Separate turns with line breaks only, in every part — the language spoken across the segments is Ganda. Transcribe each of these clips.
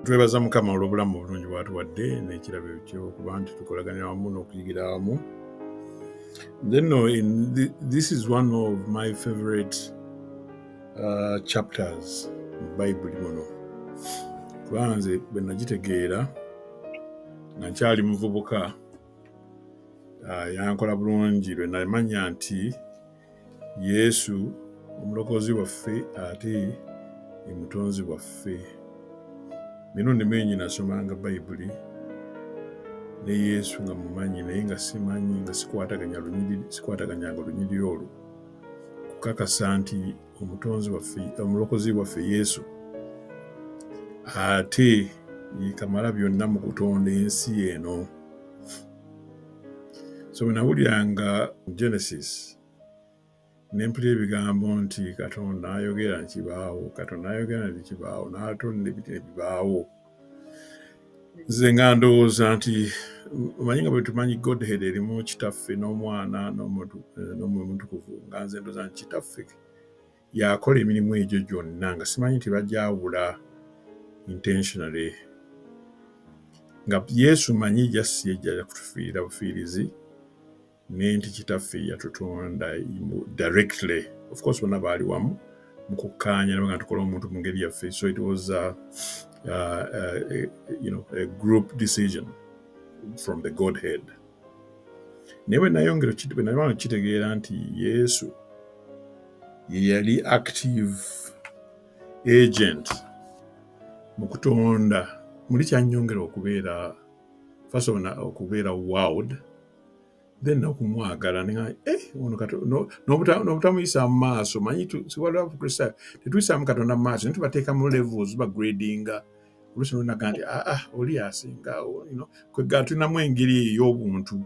Twebaza Mukama olw'obulamu obulungi bw'atuwadde n'ekirabo ekyo kuba nti tukolaganya wamu n'okuyigira wamu. Then this is one of my favorite chapters mu Bayibuli muno. Kuba nze bwe nagitegeera nga nkyali muvubuka yankola bulungi lwe namanya nti Yesu omulokozi waffe ate ye mutonzi waffe. Mirundi mingi nasomanga Bayibuli ne Yesu nga mumanyi naye nga simanyi nga sikwataganyanga lunyiriri olwo kukakasa nti omulokozi waffe Yesu ate yekamala byonna mu kutonda ensi eno. So bwe nawuliranga Genesis nempulira ebigambo nti Katonda ayogera nkibaawo, Katonda ayogera nti kibaawo, n'atonda ebibaawo. Nze nga ndowooza nti omanyi nga bwe tumanyi Godhead erimu kitaffe n'omwana n'omwoyo mutukuvu, nga nze ndowooza nti kitaffe yakola emirimu egyo gyonna nga simanyi nti bajawula intentionally. Nga Yesu manyi just yejja kutufiirira bufiirizi nenti kitaffe yatutonda directly. Of course bonna baali wamu mu kukkaanya nga tukola omuntu mu ngeri yaffe. So it was a group decision from the Godhead. Naye bwe nayongera kitegeera nti Yesu ye yali active agent mu kutonda, muli kyanyongera okubeera first of all okubeera wowed, then okumwagala n'obutamuyisa mu maaso. Manyi siwaliwo Kristo tetuyisaamu Katonda mu maaso netubateeka mu levels bagradinga oluusi nonaga nti oli asingawo, kwegga tulinamu engeri ey'obuntu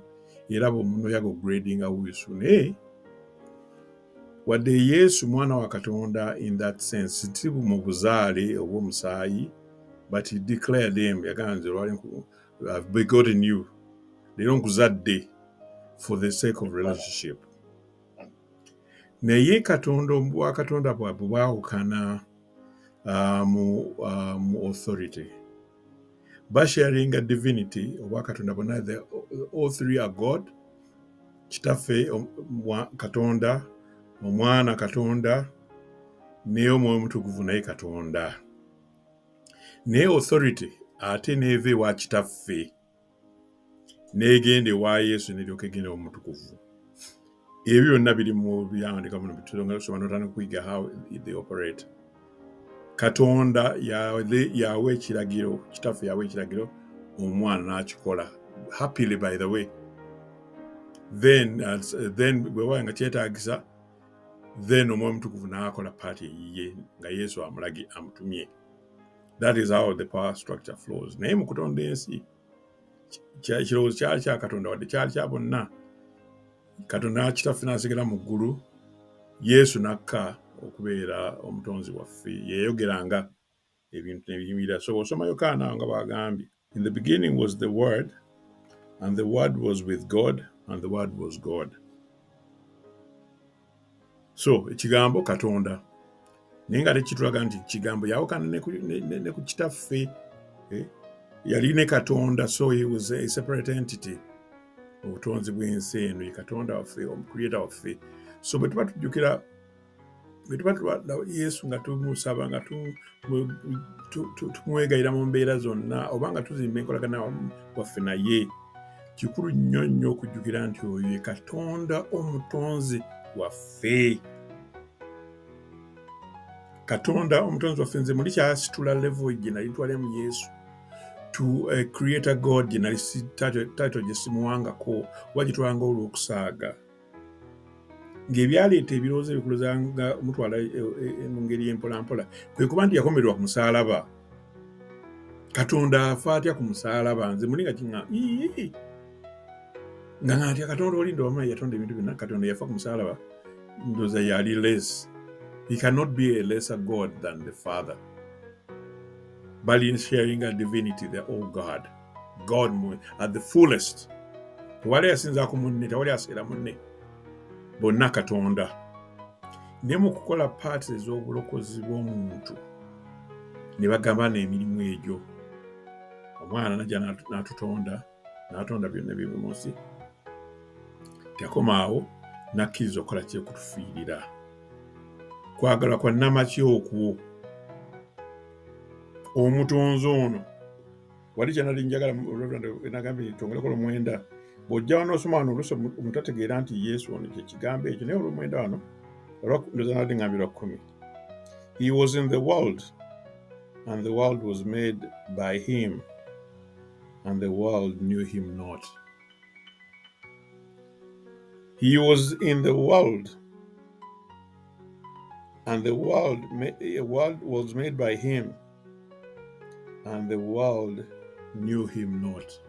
era bwomunoyaga ogradinga wiisu. Naye wadde Yesu mwana wa Katonda in that sense, si mu buzaale obw'omusaayi, but he declared him, yaganze I've begotten you, leero nkuzadde for the sake of relationship. Naye Katonda obwa Katonda bwabwe bwawukana mu authority. Basharing a divinity obwa Katonda bonna, all three are God. Kitaffe Katonda, omwana Katonda, naye omwoyo mutukuvu naye Katonda. Naye authority ate neeva ewa kitaffe n'egenda ewa Yesu n'eryoka egenda omutukuvu. Ebyo byonna biri mu byandika muno bitulonga kusoma n'otandika kuyiga how they operate. Katonda yawe ekiragiro, kitaffe yawe ekiragiro, omwana n'akikola happily, by the way. Then bwe wanga kyetaagisa, then omwoyo mutukuvu n'akola paati eyiye nga Yesu amutumye. That is how the power structure flows. Naye mu kutonda ensi kirowoozo kyali kya Katonda wadde kyali kya bonna. Katonda kitaffe n'asigala mu ggulu, Yesu n'akka okubeera omutonzi waffe, yeeyogeranga ebintu nebiyimirira. So osoma Yokaana nga bagambye, in the beginning was the Word, and the Word was with God, and the Word was God. So ekigambo Katonda, naye nga tekitulaga nti kigambo yawukana ne ku kitaffe. Yali ne Katonda, so he was a separate entity. Obutonzi bw'ensi eno ye Katonda waffe, omukreator waffe. So bwe tuba tujjukira, bwe tuba tulwala Yesu nga tumusaba, nga tumwegayira mu mbeera zonna, oba nga tuzimba enkolagana waffe naye, kikulu nnyo nnyo okujjukira nti oyo ye Katonda omutonzi waffe. Katonda omutonzi waffe, nze muli kyasitula level gye nali ntwale mu Yesu to a creator God gye nali title gye simuwangako oba gye twalanga olw'okusaaga, ng'ebyaleeta ebirowoozo ebikulozanga omutwala mu ngeri y'empolampola kwe kuba nti yakomererwa ku musaalaba. Katonda afa atya ku musaalaba? Nze muli nga kiŋŋa nga nti Katonda olinda wamu yatonda ebintu byonna, Katonda yafa ku musaalaba, ndowooza yali less. He cannot be a lesser God than the Father. But in sharing a divinity, they're all God. God at the fullest. Tewali yasinza ku munne, tewali aseera munne. Bonna Katonda. Ne mu kukola parts ez'obulokozi bw'omuntu ne bagamba n'emirimu egyo omwana najja n'atonda byonna biri mu nsi. Yakomaawo n'akkiriza okukola ki okutufiirira. Kwagala kwa nnamaki okwo omutonzi ono wali kyanali njagala nagambye twongereko olw'omwenda bw'ojja wano osoma wano oluusi omutategeera nti Yesu ono kyekigambo ekyo naye olw'omwenda wano olwakundi ngambye lwa 10. He was in the world and the world was made by him and the world knew him not. He was in the world and the world was made by him and the world knew him not.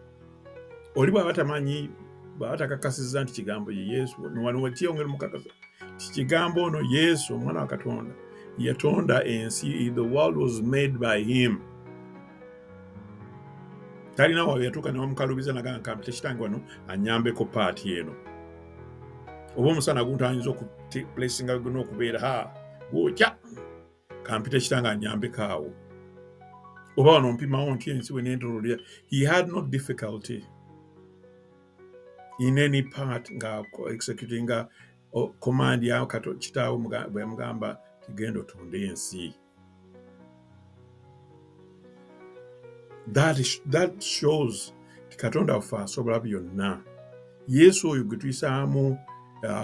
Oli bw'aba tamanyi bw'aba takakasizza nti kigambo ye Yesu wano wekyongera mukakasa ti kigambo ono Yesu omwana wa Katonda yatonda ensi. The world was made by him. Talina wawe yatuuka newamukalubiza nagamba nkampita kitange wano anyambeko paati eno oba omusana guntu ayinza okuplacinga n'okubeera gwokya kampita kitange anyambeko awo oba wano mpimawo nti ensi we nentololera. He had no difficulty in any part nga executing command ya kitaawe bwe yamugamba tigenda otonde ensi. That shows Katonda waffe asobola byonna. Yesu oyo gwe tuyisaamu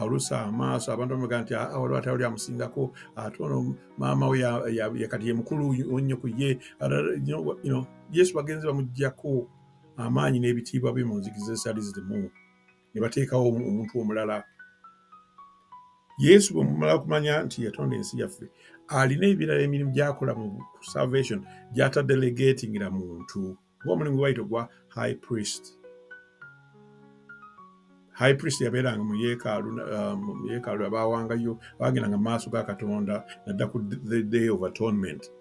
oluusi amaaso abantu bamugamba nti waliwo atali amusingako ate ono maama we kati ye mukulu onnyo ku ye. Yesu bagenzi bamuggyako amaanyi n'ebitiibwa bye mu nzikiza ezitali zirimu ne bateekawo omuntu omulala. Yesu bwe mumala kumanya nti yatonda ensi yaffe alina ebirala emirimu gy'akola mu salvation gy'atadelegatingira muntu ng'omulimu gwe bayita ogwa high priest. High priest yabeeranga mu yeekaalu abaawangayo baagendanga mu maaso ga Katonda nadda ku the day of atonement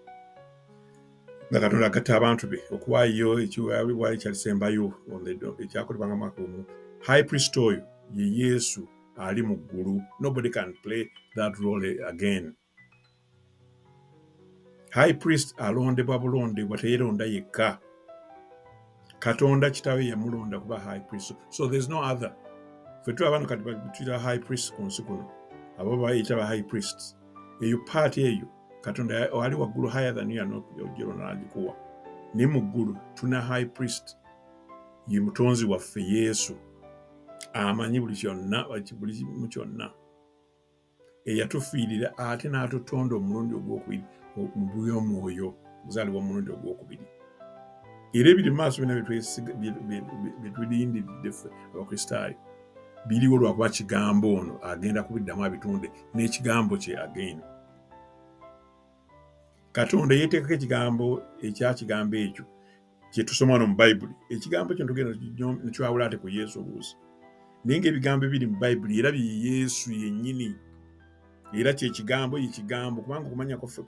nga Katonda agatta abantu be okuwaayo ekiwaabibwa ekyalisembayo ekyakolebwanga mu mwaka omu. High priest oyo ye Yesu ali mu ggulu. Nobody can play that role again. High priest alondebwa bulondebwa teyeronda yekka. Katonda kitaawe yamulonda kuba high priest. So there's no other. Ffe tuli abantu kati batuyita high priest ku nsi kuno abo bayita ba high priests. Eyo paati eyo Katonda ali waggulu higher than you ojero n'agikuwa. Ne mu ggulu tuna high priest ye mutonzi waffe Yesu amanyi buli mu kyonna eyatufiirira ate n'atutonda omulundi ogwokubiri mu bw'omwoyo muzaalibwa omulundi ogwokubiri. Era ebiri mu maaso byonna bye tulindiridde ffe abakristaayo biriwo lwakuba kigambo ono agenda kubiddamu abitunde n'ekigambo kye agenda. Katonda yeeteekako ekigambo ekyakigambo ekyo kye tusoma wano mu Bayibuli. Ekigambo kyo tugenda nekiwawula ate ku Yesu oluusi. Naye ng'ebigambo ebiri mu Bayibuli era bye Yesu yennyini era kyekigambo yekigambo kubanga okumanya kwaffe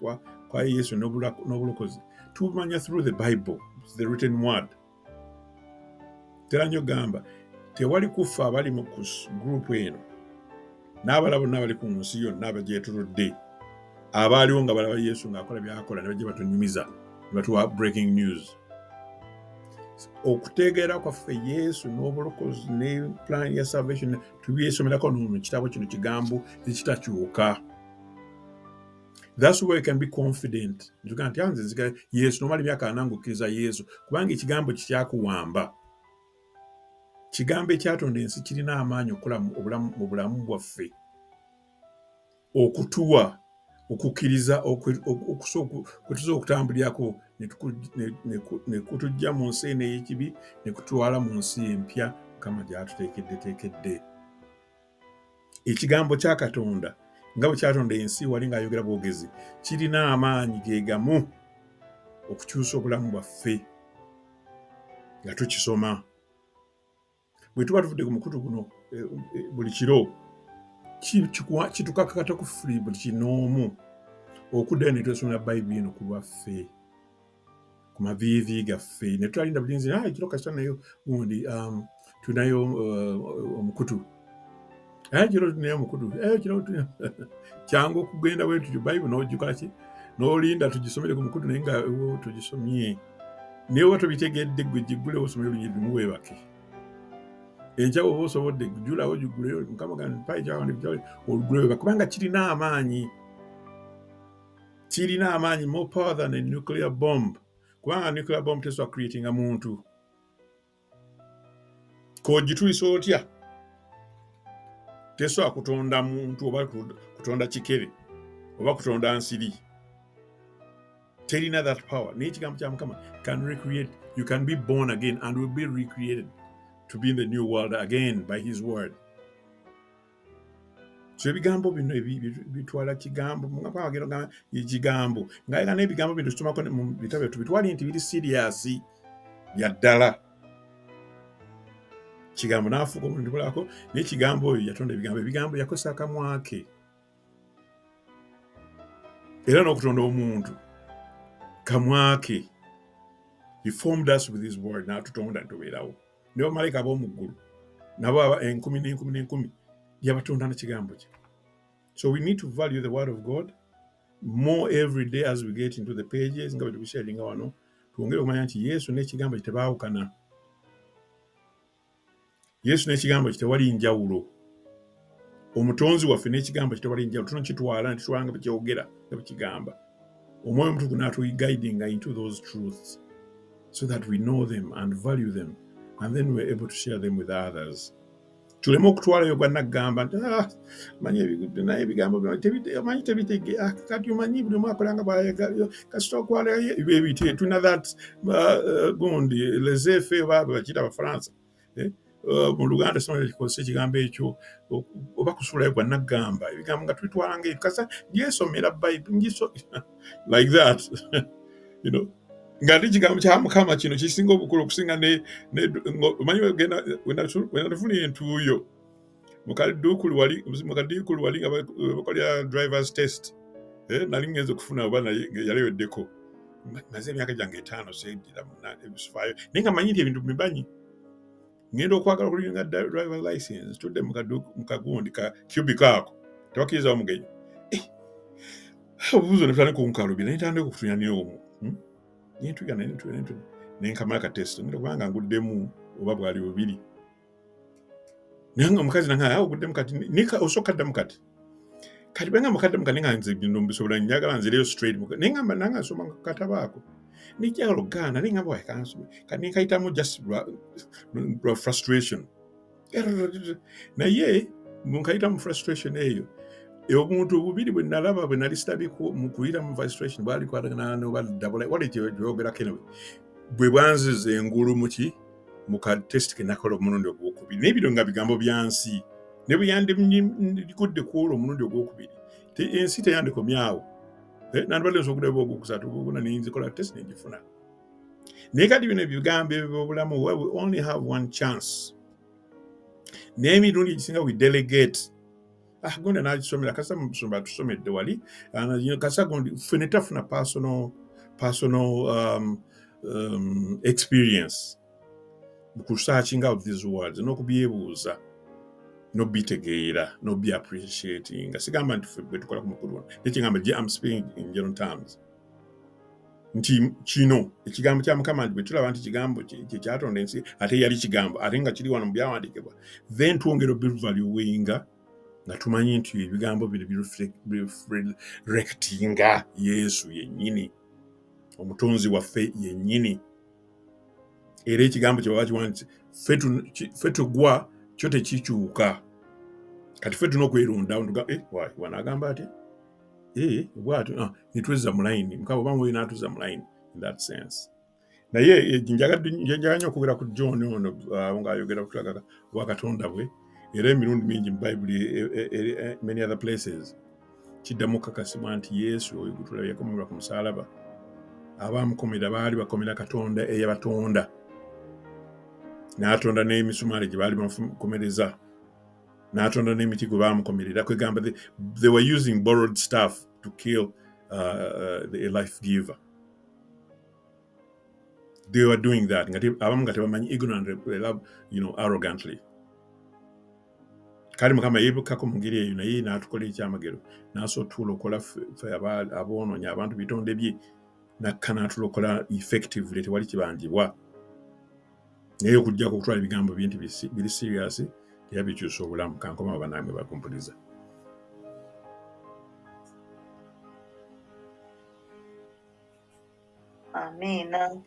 kwa Yesu n'obulokozi tumanya through the Bible, the written word. Tera nnyo gamba tewali kufa abali mu gurupu eno n'abalala bonna abali ku nsi yonna abagyetuludde abaaliwo nga balaba Yesu ng'akola by'akola ne bajja batunyumiza ne batuwa breaking news. Okutegeera kwaffe Yesu n'obulokozi ne plan ya salvation tubyesomerako mu kitabo kino kigambo ekitakyuka. That's where you can be confident. Ntuga nti anze nzika Yesu nomala emyaka 4 ng'okkiriza Yesu kubanga ekigambo kikyakuwamba. Kigambo ekyatonda ensi kirina amaanyi okukola mu bulamu bwaffe okutuwa okukkiriza okutuza okutambulyako ne kutujja mu nsi eno ey'ekibi ne kutwala mu nsi empya Mukama gy'atuteekeddeteekedde. Ekigambo kya Katonda nga bwe kyatonda ensi wali ng'ayogera bwogezi kirina amaanyi ge gamu okukyusa obulamu bwaffe nga tukisoma. Bwe tuba tuvudde ku mukutu guno buli kiro kitukakata ku fuli buli kinoomu okuddayo ne twesomera Bayibuli eno ku lwaffe ku maviivi gaffe ne twalinda bulinzi kiro kasita nayo gundi tunayo omukutu kiro tunayo omukutu kiro kyangu okugenda bwe tutyo Bayibuli n'ogikola ki n'olinda tugisomere ku mukutu naye nga tugisomye. naye oba tobitegedde gwe giggulewo osomero lumu weebake. Enkya oba osobodde gulawo giguleyo Mukama gamba mpayi kyawandikira oluguleyo weebake kubanga kirina amaanyi more power than a nuclear bomb. Kubanga nuclear bomb tesobola creatinga muntu. K'ogituyisa otya tesobola kutonda muntu oba kutonda kikere oba kutonda nsiri. Terina that power. Naye ekigambo kya Mukama can recreate. You can be born again and will be recreated to be in the new world again by his word. So ebigambo bino bitwala kigambo mugamba ekigambo nga n'ebigambo bino tusomako mu bitabo tubitwali nti biri serious bya ddala. Kigambo n'afuuka omuntu bulako n'ekigambo oyo yatonda ebigambo yakozesa akamwa ke era n'okutonda omuntu kamwa ke. He formed us with his word n'atutonda ntubeerawo. Ne bamalayika ab'omu ggulu nabo enkumi n'enkumi yabatonda n'ekigambo kye. So we need to value the word of God more every day as we get into the pages nga bwe tubisharinga wano. Twongere okumanya nti Yesu n'ekigambo kye tebaawukana. Yesu n'ekigambo kye tewali njawulo. Omutonzi waffe n'ekigambo kye tewali njawulo. Tunakitwala ntitwala nga bekyogera nga bekigamba. Omwoyo Omutukuvu n'atuguidinga into those truths so that we know them and value them and then we're able to share them with others. Tuleme okutwalayo gwa naggamba nti manyi naye ebigambo manyi tebitege kati omanyi buli omu akolanga bw'ayagala kasita okwalayo ebyo tulina that gundi lezefe oba bakiyita Abafaransa mu Luganda somero likozesa ekigambo ekyo oba kusuulayo gwa naggamba ebigambo nga tubitwala ng'ekasa lyesomera Bayibuli like that you know. Nga ekigambo kya Mukama kino kisinga obukulu okusinga omanyi wena tufuna entuuyo mukadduukulu wali nga bakolera drivers test nali ngenze okufuna oba yaleweddeko maze emyaka gyange 5 seddira ebisufaayo naye nga manyi nti ebintu bibanyi ngenda okwagala okulinga driver license tudde mu kagundi ka cubic ako tebakkirizawo mugenyi obubuuzo ne tutandika okunkalubira netandika okutunya n'omu nenkamala ka test kubanga nguddemu oba bwali bubiri naye nga omukazi nange oguddemu kati osooka ddamu kati bwenga mukaddemu kati nga nze bino mbisobola njagala nzireyo straight naye nga nange nsoma katabo ako nijagala okugaana naye nga bwakansoma kati nenkayitamu just lwa frustration naye nkayitamu frustration eyo omuntu bubiri bwe nalaba bwe nali sitabye mu kuyita mu frustration bwali kwatagana n'oba double wali kyogera kene bwe bwanziza engulu mu ka test ke nakola omulundi ogwokubiri n'ebiro nga bigambo byansi ne bwe yandigudde kuolwo omulundi ogwokubiri ensi teyandikomyawo nandibadde nsobola okudaba ogwokusatu ogwokuna nenzikola test nengifuna naye kati bino ebigambo ebyobulamu we only have one chance n'emirundi egisinga we delegate gundi nagisomera kasa musumba tusomedde wali kasa gundi fene tafuna personal experience searching out these words n'okubyebuuza n'obitegeera n'obi appreciating sigamba nti ffe tukola ku mukulu nekigamba I'm speaking in general terms nti kino ekigambo kya Mukama bwe tulaba nti kigambo kyatonda ensi ate yali kigambo ate nga kiri wano mu byawandiikibwa then twongera obivaluinga nga tumanyi nti ebigambo bino bireflectinga Yesu yennyini omutonzi waffe yennyini era ekigambo kye bakiwanditse ffe tugwa kyo tekikyuka kati ffe tulina okwerunda wano agamba ati bwatyo nitwezza mu layini Mukama oba mwoyo n'atuzza mu layini in that sense naye njagala nnyo okwogera ku John ono ng'ayogera kutulaga bwa Katonda bwe era emirundi mingi mu Bayibuli many other places kiddamu kakasibwa nti Yesu oyo gutulaba yakomererwa ku musaalaba abaamukomera baali bakomera Katonda eyabatonda n'atonda n'emisumaali gye baali bamukomereza n'atonda n'emiti gwe baamukomerera kwegamba they were using borrowed stuff to kill the life giver. They were doing that abamu nga tebamanyi ignorantly arrogantly kale Mukama yeebukako mu ngeri eyo naye n'atukola ekyamagero n'asobola otuula okola ffe aboononya abantu bitonde bye nakka n'atulokola effectively tewali kibangibwa naye okujjako okutwala ebigambo bye nti biri serious era bikyusa obulamu. Kankoma banaamwe bakumpuliza.
Amiina.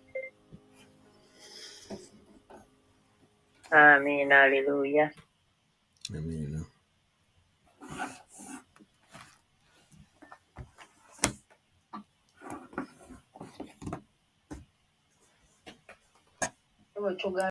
Amiina, haleluya.
Amiina.